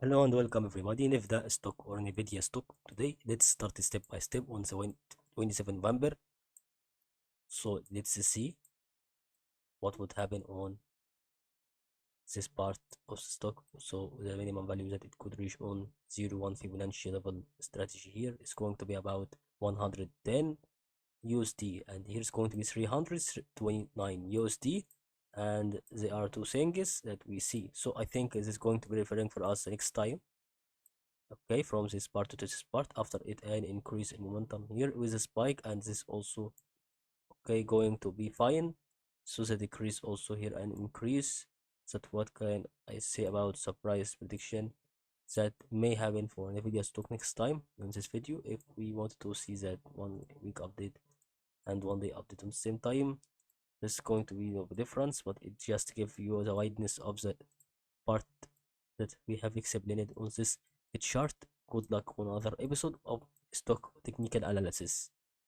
Hello and welcome everybody. NVIDIA stock or NVIDIA stock today. Let's start step by step on the 27 November. So let's see what would happen on this part of the stock. So the minimum value that it could reach on 0.1 Fibonacci level strategy here is going to be about 110 USD, and here's going to be 329 USD. And there are two things that we see. So I think this is going to be referring for us next time. Okay, from this part to this part after it an increase in momentum here with a spike, and this also okay going to be fine. So the decrease also here an increase. That what can I say about surprise prediction that may happen for NVIDIA stock next time in this video if we want to see that 1 week update and 1 day update on the same time. This is going to be no difference, but it just gives you the wideness of the part that we have explained on this chart. Good luck on another episode of stock technical analysis.